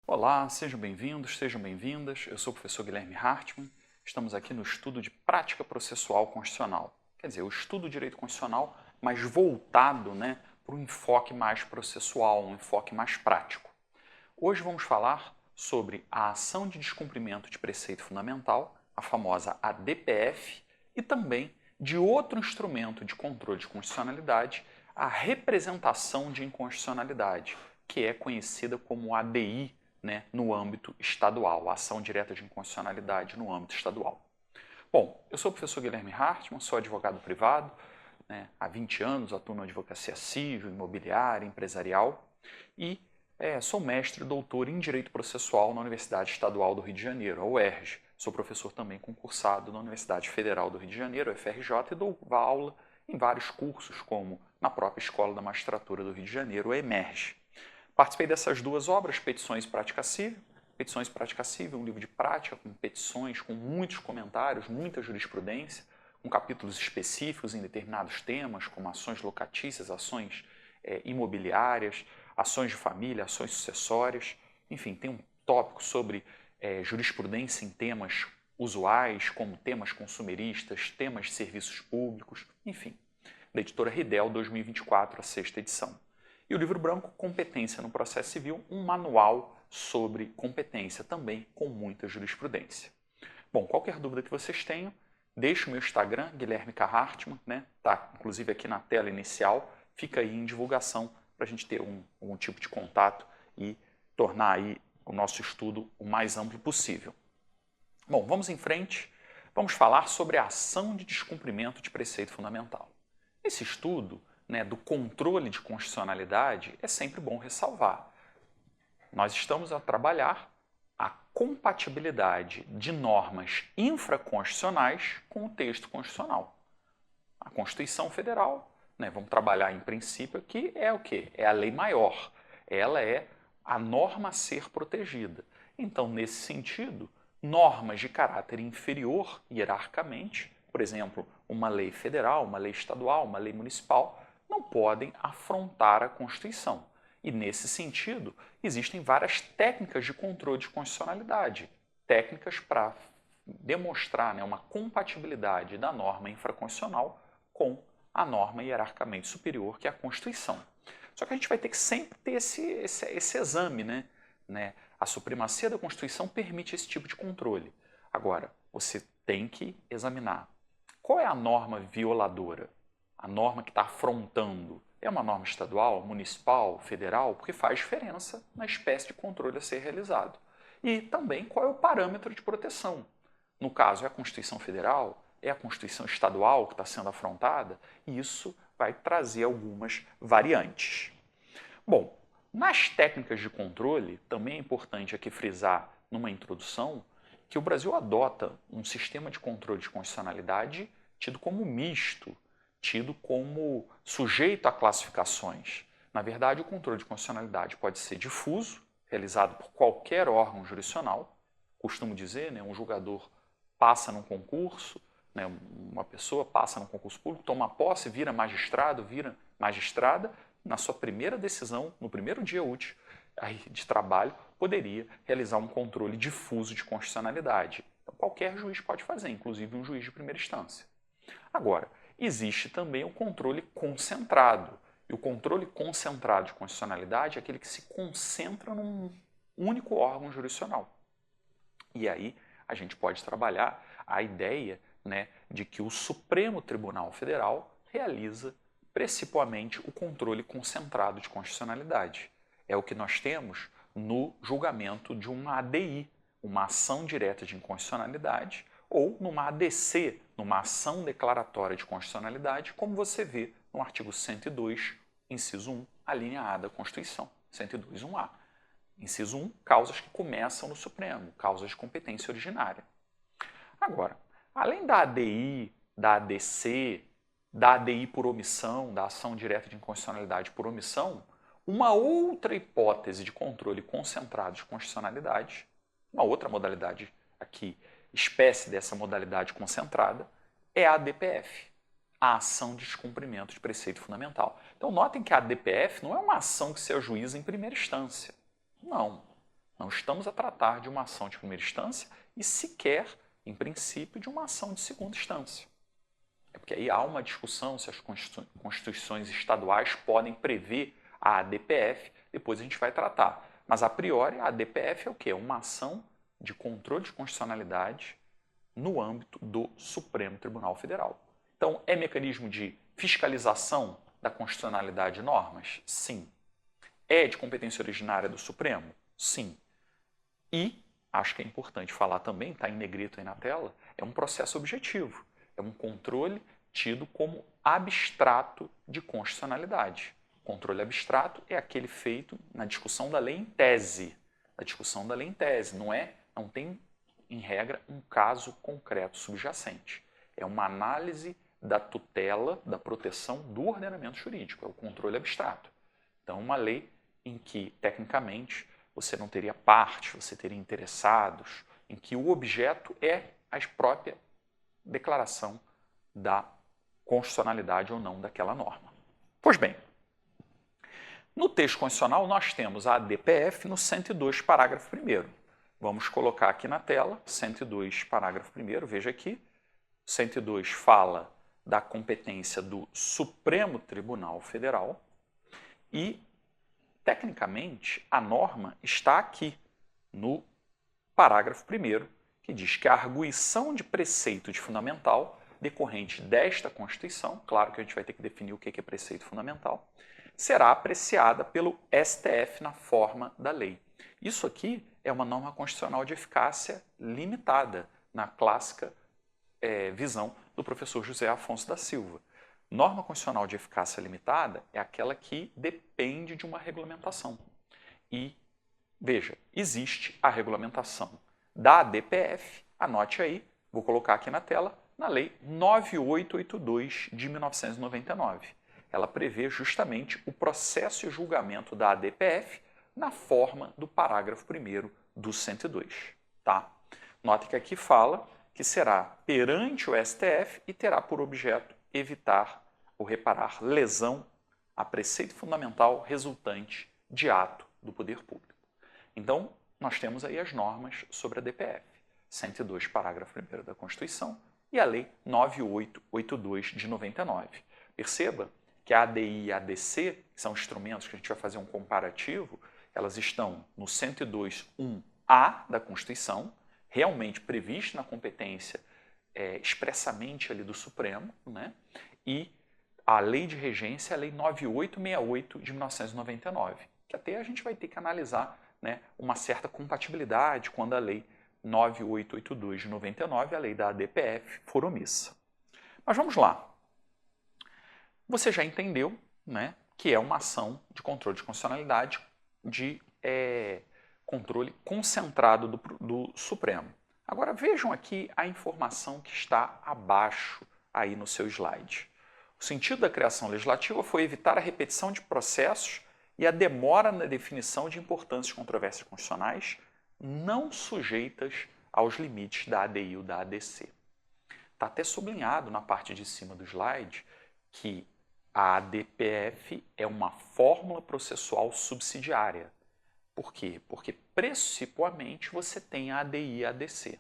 Olá, sejam bem-vindos, sejam bem-vindas. Eu sou o professor Guilherme Hartmann. Estamos aqui no estudo de prática processual constitucional. Quer dizer, o estudo do direito constitucional, mas voltado para um enfoque mais processual, um enfoque mais prático. Hoje vamos falar sobre a ação de descumprimento de preceito fundamental, a famosa ADPF, e também de outro instrumento de controle de constitucionalidade, a representação de inconstitucionalidade, que é conhecida como ADI, no âmbito estadual, a ação direta de inconstitucionalidade no âmbito estadual. Bom, eu sou o professor Guilherme Hartmann, sou advogado privado, há 20 anos atuo na advocacia civil, imobiliária, empresarial e sou mestre e doutor em Direito Processual na Universidade Estadual do Rio de Janeiro, a UERJ. Sou professor também concursado na Universidade Federal do Rio de Janeiro, a UFRJ, e dou aula em vários cursos, como na própria Escola da Magistratura do Rio de Janeiro, a EMERGE. Participei dessas duas obras, Petições e Prática Civil. Petições e Prática Civil, um livro de prática com petições, com muitos comentários, muita jurisprudência, com capítulos específicos em determinados temas, como ações locatícias, ações imobiliárias, ações de família, ações sucessórias. Enfim, tem um tópico sobre jurisprudência em temas usuais, como temas consumeristas, temas de serviços públicos, enfim. Da editora Ridel, 2024, a sexta edição. E o livro branco, Competência no Processo Civil, um manual sobre competência, também com muita jurisprudência. Bom, qualquer dúvida que vocês tenham, deixe o meu Instagram, Guilherme K. Hartmann, tá inclusive aqui na tela inicial, fica aí em divulgação para a gente ter algum tipo de contato e tornar aí o nosso estudo o mais amplo possível. Bom, vamos em frente, vamos falar sobre a ação de descumprimento de preceito fundamental. Esse estudo do controle de constitucionalidade, é sempre bom ressalvar. Nós estamos a trabalhar a compatibilidade de normas infraconstitucionais com o texto constitucional. A Constituição Federal, vamos trabalhar em princípio que é o quê? É a lei maior. Ela é a norma a ser protegida. Então, nesse sentido, normas de caráter inferior, hierarquicamente, por exemplo, uma lei federal, uma lei estadual, uma lei municipal, não podem afrontar a Constituição. E, nesse sentido, existem várias técnicas de controle de constitucionalidade, técnicas para demonstrar uma compatibilidade da norma infraconstitucional com a norma hierarquicamente superior, que é a Constituição. Só que a gente vai ter que sempre ter esse exame. A supremacia da Constituição permite esse tipo de controle. Agora, você tem que examinar qual é a norma violadora. A norma que está afrontando é uma norma estadual, municipal, federal, porque faz diferença na espécie de controle a ser realizado. E também qual é o parâmetro de proteção. No caso, é a Constituição Federal, é a Constituição Estadual que está sendo afrontada, e isso vai trazer algumas variantes. Bom, nas técnicas de controle, também é importante aqui frisar numa introdução que o Brasil adota um sistema de controle de constitucionalidade tido como misto, tido como sujeito a classificações. Na verdade, o controle de constitucionalidade pode ser difuso, realizado por qualquer órgão jurisdicional. Costumo dizer, um julgador passa num concurso, uma pessoa passa num concurso público, toma posse, vira magistrado, vira magistrada, na sua primeira decisão, no primeiro dia útil de trabalho, poderia realizar um controle difuso de constitucionalidade. Então, qualquer juiz pode fazer, inclusive um juiz de primeira instância. Agora, existe também o controle concentrado. E o controle concentrado de constitucionalidade é aquele que se concentra num único órgão jurisdicional. E aí a gente pode trabalhar a ideia de que o Supremo Tribunal Federal realiza principalmente o controle concentrado de constitucionalidade. É o que nós temos no julgamento de uma ADI, uma ação direta de inconstitucionalidade, ou numa ADC, numa ação declaratória de constitucionalidade, como você vê no artigo 102, inciso 1, a linha A da Constituição, 102.1a. Inciso 1, causas que começam no Supremo, causas de competência originária. Agora, além da ADI, da ADC, da ADI por omissão, da ação direta de inconstitucionalidade por omissão, uma outra hipótese de controle concentrado de constitucionalidade, uma outra modalidade aqui, espécie dessa modalidade concentrada, é a ADPF, a ação de descumprimento de preceito fundamental. Então, notem que a ADPF não é uma ação que se ajuiza em primeira instância. Não. Não estamos a tratar de uma ação de primeira instância e sequer, em princípio, de uma ação de segunda instância. É porque aí há uma discussão se as constituições estaduais podem prever a ADPF, depois a gente vai tratar. Mas, a priori, a ADPF é o quê? É uma ação de controle de constitucionalidade no âmbito do Supremo Tribunal Federal. Então, é mecanismo de fiscalização da constitucionalidade de normas? Sim. É de competência originária do Supremo? Sim. E, acho que é importante falar também, está em negrito aí na tela, é um processo objetivo. É um controle tido como abstrato de constitucionalidade. O controle abstrato é aquele feito na discussão da lei em tese. A discussão da lei em tese, não tem, em regra, um caso concreto subjacente. É uma análise da tutela, da proteção do ordenamento jurídico, é o controle abstrato. Então, uma lei em que, tecnicamente, você não teria partes, você teria interessados, em que o objeto é a própria declaração da constitucionalidade ou não daquela norma. Pois bem, no texto constitucional nós temos a ADPF no 102, parágrafo 1º. Vamos colocar aqui na tela, 102, parágrafo 1º, veja aqui. 102 fala da competência do Supremo Tribunal Federal e, tecnicamente, a norma está aqui no parágrafo 1º, que diz que a arguição de preceito de fundamental decorrente desta Constituição, claro que a gente vai ter que definir o que é preceito fundamental, será apreciada pelo STF na forma da lei. Isso aqui é uma norma constitucional de eficácia limitada, na clássica visão do professor José Afonso da Silva. Norma constitucional de eficácia limitada é aquela que depende de uma regulamentação. E, veja, existe a regulamentação da ADPF, anote aí, vou colocar aqui na tela, na Lei 9882 de 1999. Ela prevê justamente o processo e julgamento da ADPF na forma do parágrafo 1º do 102. Tá? Note que aqui fala que será perante o STF e terá por objeto evitar ou reparar lesão a preceito fundamental resultante de ato do poder público. Então, nós temos aí as normas sobre a DPF, 102, parágrafo 1º da Constituição e a Lei 9882 de 99. Perceba que a ADI e a ADC, que são instrumentos que a gente vai fazer um comparativo, elas estão no 102.1a da Constituição, realmente previsto na competência expressamente ali do Supremo, né? E a lei de regência é a Lei 9868 de 1999, que até a gente vai ter que analisar, né, uma certa compatibilidade quando a Lei 9882 de 99, a lei da ADPF, for omissa. Mas vamos lá. Você já entendeu, né, que é uma ação de controle de constitucionalidade de controle concentrado do Supremo. Agora vejam aqui a informação que está abaixo aí no seu slide. O sentido da criação legislativa foi evitar a repetição de processos e a demora na definição de importantes controvérsias constitucionais não sujeitas aos limites da ADI ou da ADC. Está até sublinhado na parte de cima do slide que a ADPF é uma fórmula processual subsidiária. Por quê? Porque precipuamente você tem a ADI e a ADC.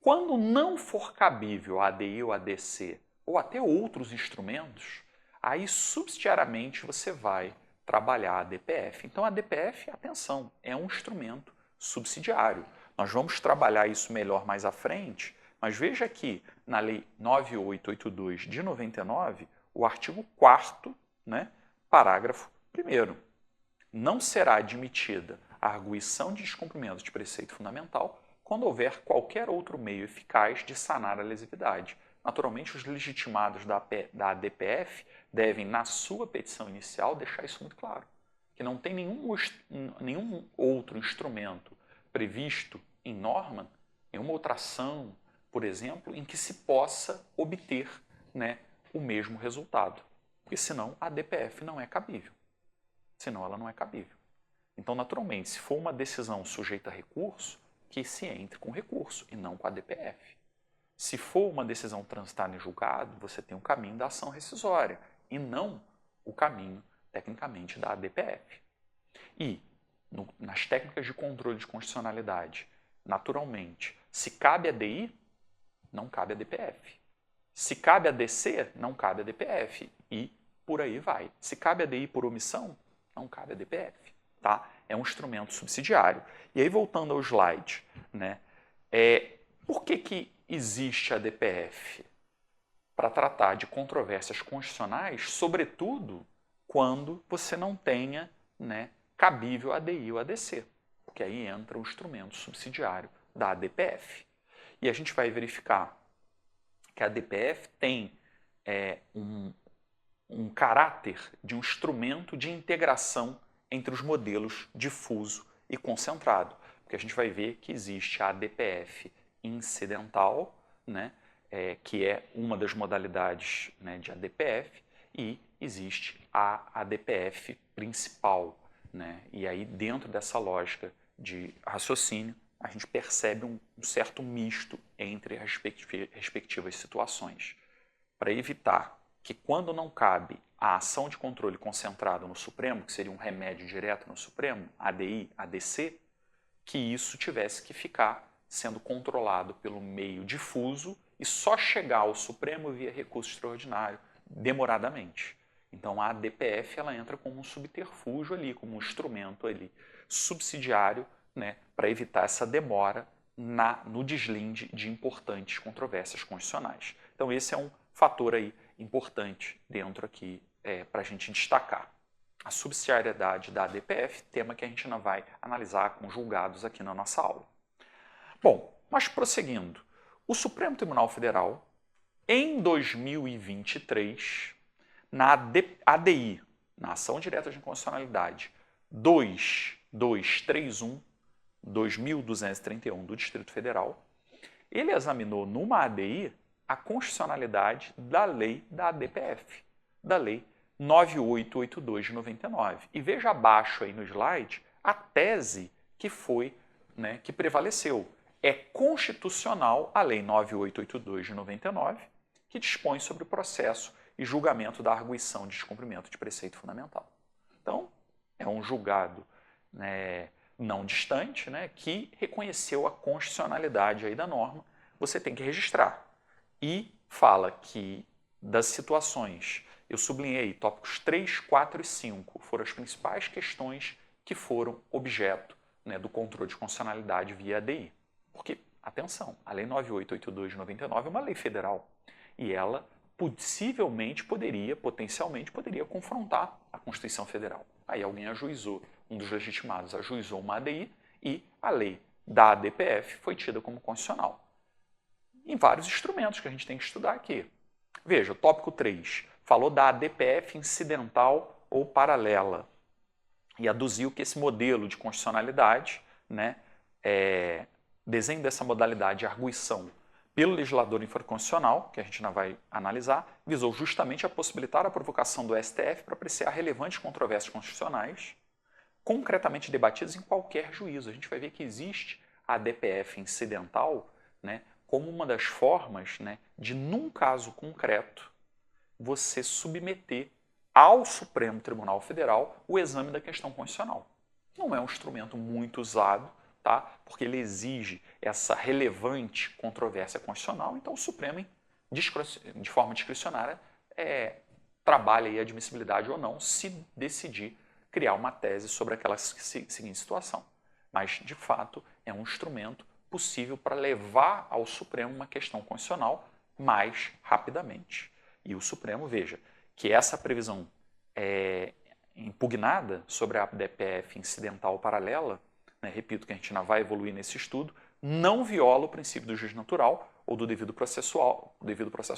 Quando não for cabível a ADI ou a ADC, ou até outros instrumentos, aí subsidiariamente você vai trabalhar a ADPF. Então a ADPF, atenção, é um instrumento subsidiário. Nós vamos trabalhar isso melhor mais à frente, mas veja aqui na Lei 9882 de 99, o artigo 4º, né, parágrafo 1º. Não será admitida a arguição de descumprimento de preceito fundamental quando houver qualquer outro meio eficaz de sanar a lesividade. Naturalmente, os legitimados da ADPF devem, na sua petição inicial, deixar isso muito claro, que não tem nenhum outro instrumento previsto em norma, nenhuma outra ação, por exemplo, em que se possa obter, né, o mesmo resultado. Porque senão a ADPF não é cabível. Senão ela não é cabível. Então, naturalmente, se for uma decisão sujeita a recurso, que se entre com recurso e não com a ADPF. Se for uma decisão transitada em julgado, você tem o caminho da ação rescisória e não o caminho, tecnicamente, da ADPF. E nas técnicas de controle de constitucionalidade, naturalmente, se cabe a DI, não cabe a DPF. Se cabe a DC, não cabe a DPF. E por aí vai. Se cabe a DI por omissão, não cabe a DPF. Tá? É um instrumento subsidiário. E aí, voltando ao slide, né, por que existe a DPF? Para tratar de controvérsias constitucionais, sobretudo quando você não tenha, né, cabível ADI ou ADC, porque aí entra o instrumento subsidiário da DPF. E a gente vai verificar que a DPF tem um caráter de um instrumento de integração entre os modelos difuso e concentrado, porque a gente vai ver que existe a DPF incidental, né, que é uma das modalidades, né, de ADPF, e existe a ADPF principal, né? E aí, dentro dessa lógica de raciocínio, a gente percebe um certo misto entre as respectivas situações, para evitar que, quando não cabe a ação de controle concentrado no Supremo, que seria um remédio direto no Supremo, ADI, ADC, que isso tivesse que ficar sendo controlado pelo meio difuso e só chegar ao Supremo via recurso extraordinário, demoradamente. Então, a ADPF ela entra como um subterfúgio ali, como um instrumento ali subsidiário, né, para evitar essa demora no deslinde de importantes controvérsias constitucionais. Então, esse é um fator aí importante dentro aqui para a gente destacar. A subsidiariedade da ADPF, tema que a gente não vai analisar com julgados aqui na nossa aula. Bom, mas prosseguindo, o Supremo Tribunal Federal, em 2023, na ADI, na Ação Direta de Inconstitucionalidade 2231/2231 do Distrito Federal, ele examinou numa ADI a constitucionalidade da lei da ADPF, da lei 9882 de 99. E veja abaixo aí no slide a tese que foi, né, que prevaleceu. É constitucional a lei 9882 de 99, que dispõe sobre o processo e julgamento da arguição de descumprimento de preceito fundamental. Então, é um julgado, né, não distante, né, que reconheceu a constitucionalidade aí da norma. Você tem que registrar. E fala que das situações, eu sublinhei tópicos 3, 4 e 5, foram as principais questões que foram objeto, né, do controle de constitucionalidade via ADI. Porque, atenção, a Lei 9882 de 99 é uma lei federal e ela potencialmente poderia confrontar a Constituição Federal. Aí alguém ajuizou, um dos legitimados ajuizou uma ADI e a lei da ADPF foi tida como constitucional. Em vários instrumentos que a gente tem que estudar aqui. Veja, o tópico 3 falou da ADPF incidental ou paralela e aduziu que esse modelo de constitucionalidade, né, desenho dessa modalidade de arguição pelo legislador infraconstitucional, que a gente não vai analisar, visou justamente a possibilitar a provocação do STF para apreciar relevantes controvérsias constitucionais, concretamente debatidas em qualquer juízo. A gente vai ver que existe a ADPF incidental, né, como uma das formas, né, de, num caso concreto, você submeter ao Supremo Tribunal Federal o exame da questão constitucional. Não é um instrumento muito usado, tá? Porque ele exige essa relevante controvérsia constitucional, então o Supremo, de forma discricionária, trabalha aí a admissibilidade ou não, se decidir criar uma tese sobre aquela seguinte situação. Mas, de fato, é um instrumento possível para levar ao Supremo uma questão constitucional mais rapidamente. E o Supremo, veja, que essa previsão impugnada sobre a ADPF incidental paralela, né, repito que a gente ainda vai evoluir nesse estudo, não viola o princípio do juízo natural ou do devido processo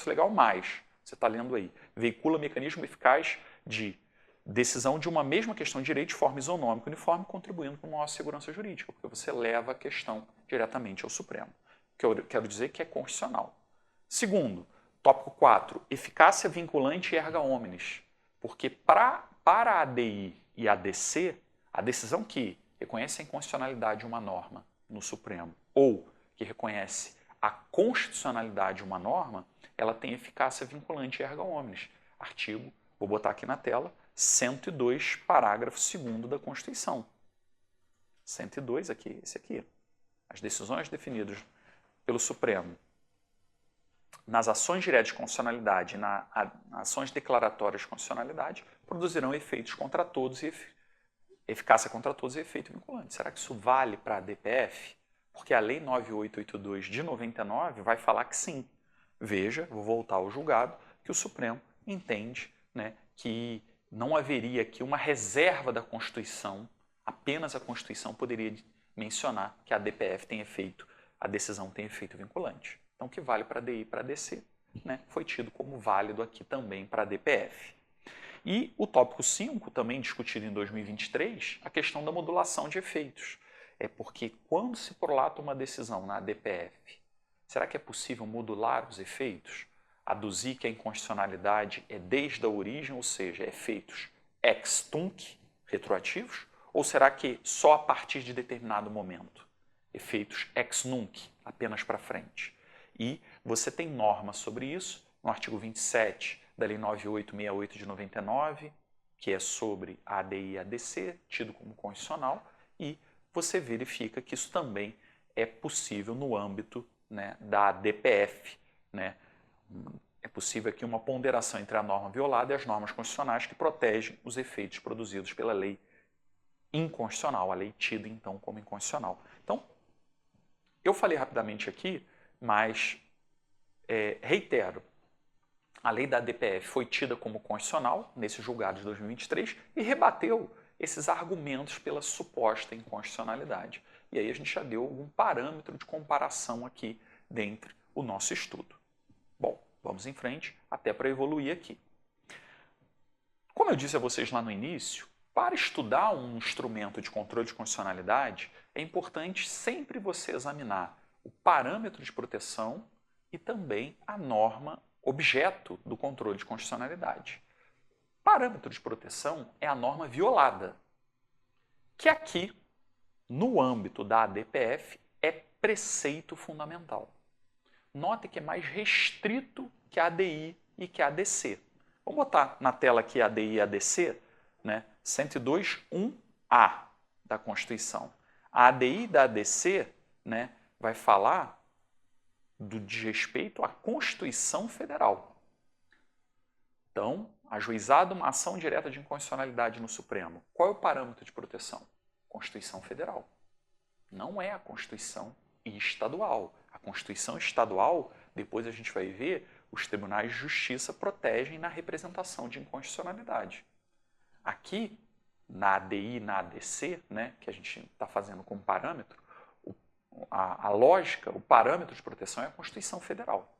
legal, mas, você está lendo aí, veicula mecanismo eficaz de decisão de uma mesma questão de direito de forma isonômica e uniforme, contribuindo para uma maior segurança jurídica, porque você leva a questão diretamente ao Supremo. Que eu quero dizer que é constitucional. Segundo, tópico 4, eficácia vinculante e erga omnes, porque para a ADI e a ADC, a decisão que reconhece a inconstitucionalidade de uma norma no Supremo ou que reconhece a constitucionalidade de uma norma, ela tem eficácia vinculante e erga omnes. Artigo, vou botar aqui na tela, 102, parágrafo 2º da Constituição. 102 aqui, esse aqui. As decisões definidas pelo Supremo nas ações diretas de constitucionalidade e nas ações declaratórias de constitucionalidade produzirão efeitos contra todos e eficácia contra todos e efeito vinculante. Será que isso vale para a DPF? Porque a Lei 9882 de 99 vai falar que sim. Veja, vou voltar ao julgado, que o Supremo entende, né, que não haveria aqui uma reserva da Constituição, apenas a Constituição poderia mencionar que a DPF tem efeito, a decisão tem efeito vinculante. Então, o que vale para a DI e para a DC, né, foi tido como válido aqui também para a DPF. E o tópico 5, também discutido em 2023, a questão da modulação de efeitos. É porque quando se prolata uma decisão na DPF, será que é possível modular os efeitos? Aduzir que a inconstitucionalidade é desde a origem, ou seja, efeitos ex tunc, retroativos? Ou será que só a partir de determinado momento? Efeitos ex nunc, apenas para frente. E você tem normas sobre isso no artigo 27 da Lei 9868 de 99, que é sobre a ADI e a ADC, tido como constitucional, e você verifica que isso também é possível no âmbito, né, da DPF. Né? É possível aqui uma ponderação entre a norma violada e as normas constitucionais que protegem os efeitos produzidos pela lei inconstitucional, a lei tida então como inconstitucional. Então, eu falei rapidamente aqui, mas reitero, a lei da DPF foi tida como constitucional nesse julgado de 2023 e rebateu esses argumentos pela suposta inconstitucionalidade. E aí a gente já deu algum parâmetro de comparação aqui dentro do nosso estudo. Bom, vamos em frente até para evoluir aqui. Como eu disse a vocês lá no início, para estudar um instrumento de controle de constitucionalidade, é importante sempre você examinar o parâmetro de proteção e também a norma objeto do controle de constitucionalidade. Parâmetro de proteção é a norma violada, que aqui, no âmbito da ADPF, é preceito fundamental. Note que é mais restrito que a ADI e que a ADC. Vamos botar na tela aqui a ADI e a ADC, né? 102.1a da Constituição. A ADI da ADC, né, vai falar do desrespeito à Constituição Federal. Então, ajuizada uma ação direta de inconstitucionalidade no Supremo, qual é o parâmetro de proteção? Constituição Federal. Não é a Constituição estadual. A Constituição estadual, depois a gente vai ver, os tribunais de justiça protegem na representação de inconstitucionalidade. Aqui, na ADI e na ADC, né, que a gente está fazendo como parâmetro, a lógica, o parâmetro de proteção é a Constituição Federal.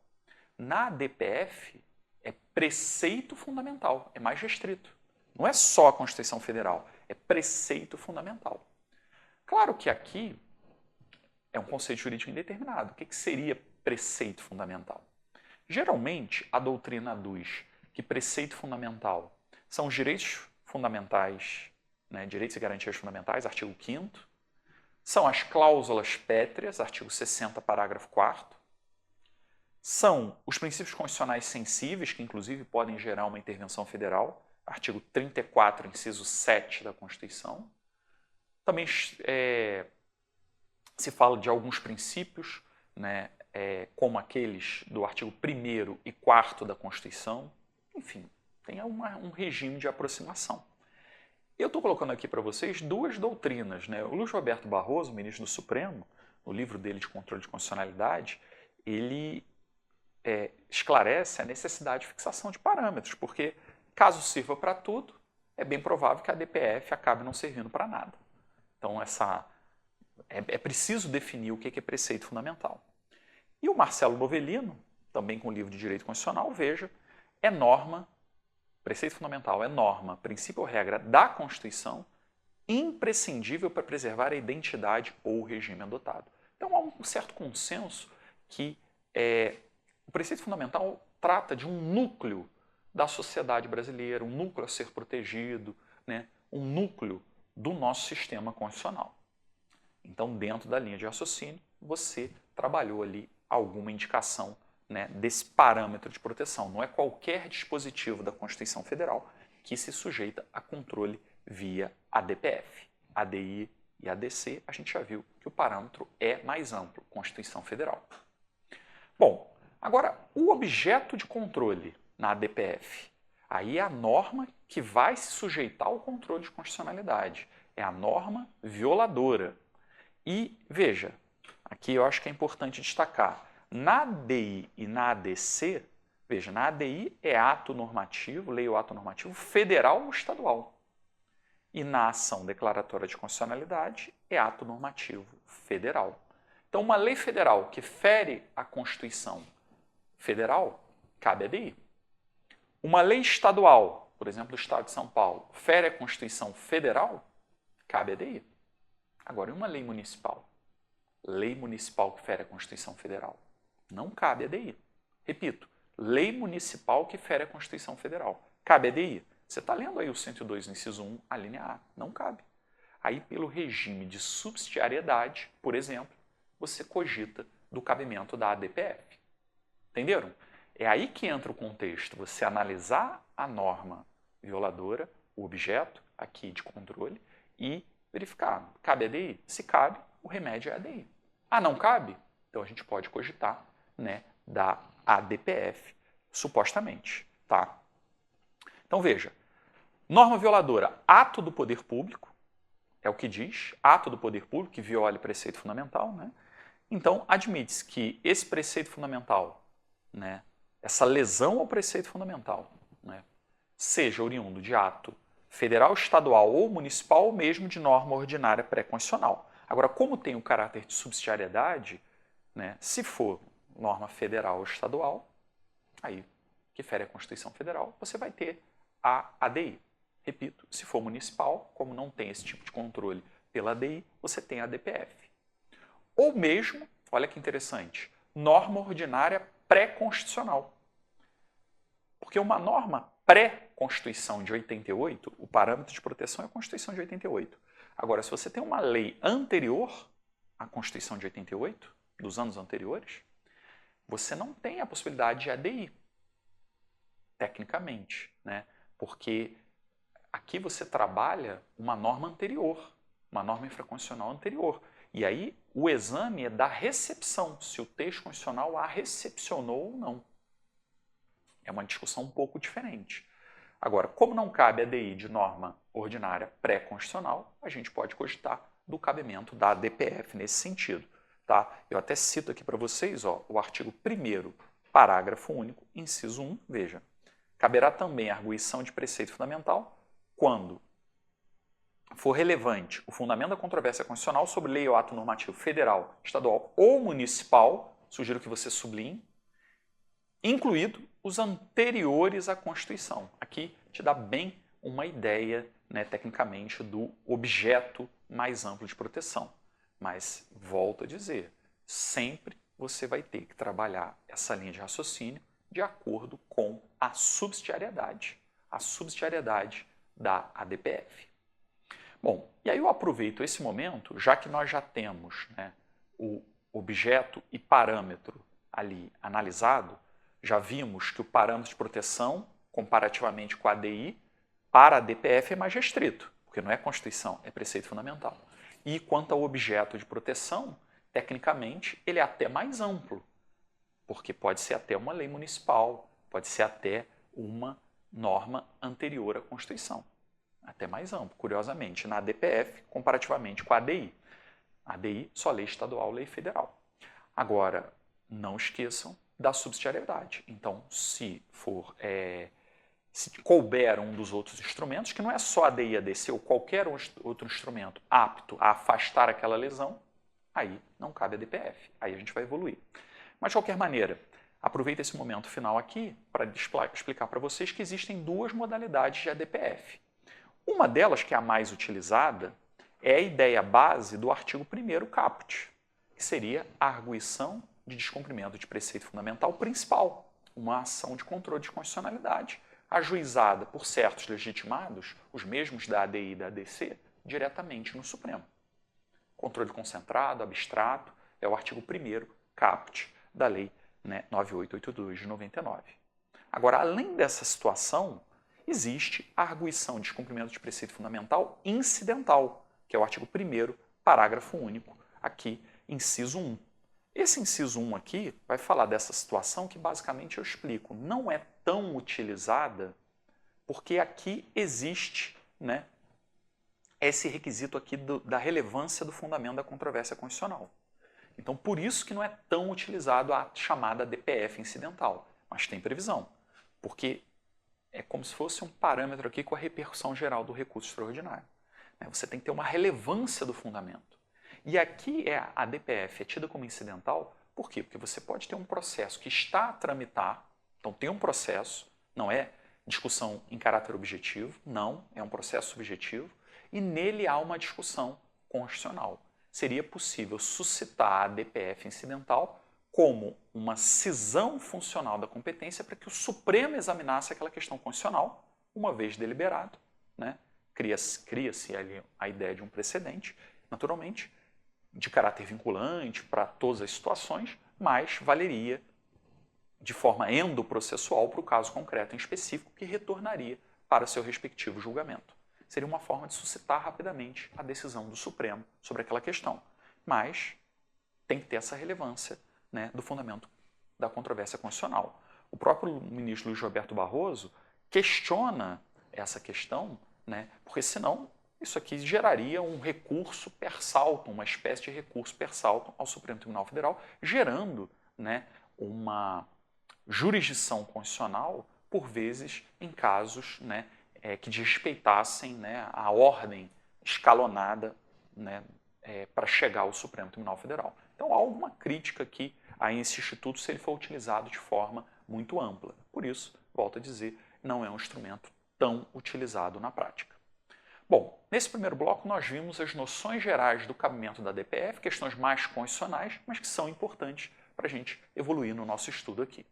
Na DPF, é preceito fundamental, é mais restrito. Não é só a Constituição Federal, é preceito fundamental. Claro que aqui é um conceito jurídico indeterminado. O que seria preceito fundamental? Geralmente, a doutrina aduz que preceito fundamental são os direitos fundamentais, né, direitos e garantias fundamentais, artigo 5º, são as cláusulas pétreas, artigo 60, parágrafo 4º, são os princípios constitucionais sensíveis, que inclusive podem gerar uma intervenção federal, artigo 34, inciso 7 da Constituição. Também se fala de alguns princípios, né, como aqueles do artigo 1º e 4º da Constituição. Enfim, tem um regime de aproximação. Eu estou colocando aqui para vocês duas doutrinas. Né? O Luiz Roberto Barroso, ministro do Supremo, no livro dele de controle de constitucionalidade, ele esclarece a necessidade de fixação de parâmetros, porque caso sirva para tudo, é bem provável que a DPF acabe não servindo para nada. Então, é preciso definir o que é preceito fundamental. E o Marcelo Novellino, também com o livro de Direito Constitucional, veja, é norma, preceito fundamental é norma, princípio ou regra da Constituição, imprescindível para preservar a identidade ou o regime adotado. Então, há um certo consenso que o preceito fundamental trata de um núcleo da sociedade brasileira, um núcleo a ser protegido, né, um núcleo do nosso sistema constitucional. Então, dentro da linha de raciocínio, você trabalhou ali alguma indicação, né, desse parâmetro de proteção. Não é qualquer dispositivo da Constituição Federal que se sujeita a controle via ADPF, ADI e ADC, a gente já viu que o parâmetro é mais amplo, Constituição Federal. Bom, agora o objeto de controle na ADPF, aí é a norma que vai se sujeitar ao controle de constitucionalidade, é a norma violadora. E veja, aqui eu acho que é importante destacar, na ADI e na ADC, veja, na ADI é ato normativo, lei ou ato normativo federal ou estadual. E na ação declaratória de constitucionalidade é ato normativo federal. Então, uma lei federal que fere a Constituição Federal, cabe a ADI. Uma lei estadual, por exemplo, do Estado de São Paulo, fere a Constituição Federal, cabe a ADI. Agora, e uma lei municipal? Lei municipal que fere a Constituição Federal, não cabe a ADI. Repito, lei municipal que fere a Constituição Federal, cabe a ADI. Você está lendo aí o 102, inciso 1, a linha A, não cabe. Aí, pelo regime de subsidiariedade, por exemplo, você cogita do cabimento da ADPF. Entenderam? É aí que entra o contexto, você analisar a norma violadora, o objeto aqui de controle, e verificar, cabe a ADI? Se cabe, o remédio é a ADI. Ah, não cabe? Então a gente pode cogitar, né, da ADPF, supostamente. Tá? Então veja, norma violadora, ato do poder público, é o que diz, ato do poder público que viole preceito fundamental, né? Então admite-se que esse preceito fundamental, né, essa lesão ao preceito fundamental, né, seja oriundo de ato federal, estadual ou municipal, ou mesmo de norma ordinária pré-constitucional. Agora, como tem o caráter de subsidiariedade, né, se for norma federal ou estadual, aí que fere a Constituição Federal, você vai ter a ADI. Repito, se for municipal, como não tem esse tipo de controle pela ADI, você tem a ADPF. Ou mesmo, olha que interessante, norma ordinária pré-constitucional. Porque uma norma pré-Constituição de 88, o parâmetro de proteção é a Constituição de 88. Agora, se você tem uma lei anterior à Constituição de 88, dos anos anteriores, você não tem a possibilidade de ADI, tecnicamente, né? Porque aqui você trabalha uma norma anterior, uma norma infraconstitucional anterior. E aí o exame é da recepção, se o texto constitucional a recepcionou ou não. É uma discussão um pouco diferente. Agora, como não cabe ADI de norma ordinária pré-constitucional, a gente pode cogitar do cabimento da ADPF nesse sentido. Tá? Eu até cito aqui para vocês o artigo 1º, parágrafo único, inciso 1, veja. Caberá também a arguição de preceito fundamental quando for relevante o fundamento da controvérsia constitucional sobre lei ou ato normativo federal, estadual ou municipal, sugiro que você sublinhe, incluído os anteriores à Constituição. Aqui te dá bem uma ideia, né, tecnicamente, do objeto mais amplo de proteção. Mas, volto a dizer, sempre você vai ter que trabalhar essa linha de raciocínio de acordo com a subsidiariedade da ADPF. Bom, e aí eu aproveito esse momento, já que nós já temos, né, o objeto e parâmetro ali analisado, já vimos que o parâmetro de proteção, comparativamente com a ADI, para a ADPF é mais restrito, porque não é Constituição, é preceito fundamental. E quanto ao objeto de proteção, tecnicamente, ele é até mais amplo, porque pode ser até uma lei municipal, pode ser até uma norma anterior à Constituição. Até mais amplo, curiosamente, na ADPF, comparativamente com a ADI. A ADI só lei estadual, lei federal. Agora, não esqueçam da subsidiariedade. Então, se couber um dos outros instrumentos, que não é só a ADI e a ADC ou qualquer outro instrumento apto a afastar aquela lesão, aí não cabe a ADPF. Aí a gente vai evoluir. Mas, de qualquer maneira, aproveito esse momento final aqui para explicar para vocês que existem duas modalidades de ADPF. Uma delas, que é a mais utilizada, é a ideia base do artigo 1º caput, que seria a arguição de descumprimento de preceito fundamental principal, uma ação de controle de constitucionalidade, ajuizada por certos legitimados, os mesmos da ADI e da ADC, diretamente no Supremo. Controle concentrado, abstrato, é o artigo 1º caput da Lei 9882 de 99. Agora, além dessa situação, existe a arguição de descumprimento de preceito fundamental incidental, que é o artigo 1º parágrafo único, aqui, inciso 1. Esse inciso 1 aqui vai falar dessa situação que basicamente eu explico. Não é tão utilizada porque aqui existe, né, esse requisito aqui da relevância do fundamento da controvérsia constitucional. Então, por isso que não é tão utilizado a chamada DPF incidental, mas tem previsão, porque é como se fosse um parâmetro aqui com a repercussão geral do recurso extraordinário. Você tem que ter uma relevância do fundamento. E aqui a DPF é tida como incidental, por quê? Porque você pode ter um processo que está a tramitar, então tem um processo, não é discussão em caráter objetivo, não, é um processo subjetivo, e nele há uma discussão constitucional. Seria possível suscitar a DPF incidental como uma cisão funcional da competência para que o Supremo examinasse aquela questão constitucional, uma vez deliberado, né? Cria-se ali a ideia de um precedente, naturalmente, de caráter vinculante para todas as situações, mas valeria de forma endoprocessual para o caso concreto em específico que retornaria para seu respectivo julgamento. Seria uma forma de suscitar rapidamente a decisão do Supremo sobre aquela questão. Mas tem que ter essa relevância, né, do fundamento da controvérsia constitucional. O próprio ministro Luiz Roberto Barroso questiona essa questão, né, porque senão isso aqui geraria um recurso per saltum, uma espécie de recurso per saltum ao Supremo Tribunal Federal, gerando, né, uma jurisdição constitucional, por vezes, em casos, né, que desrespeitassem, né, a ordem escalonada, né, para chegar ao Supremo Tribunal Federal. Então há alguma crítica aqui a esse instituto se ele for utilizado de forma muito ampla. Por isso, volto a dizer, não é um instrumento tão utilizado na prática. Bom, nesse primeiro bloco nós vimos as noções gerais do cabimento da DPF, questões mais constitucionais, mas que são importantes para a gente evoluir no nosso estudo aqui.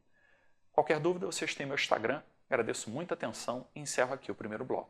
Qualquer dúvida, vocês têm meu Instagram. Agradeço muita atenção e encerro aqui o primeiro bloco.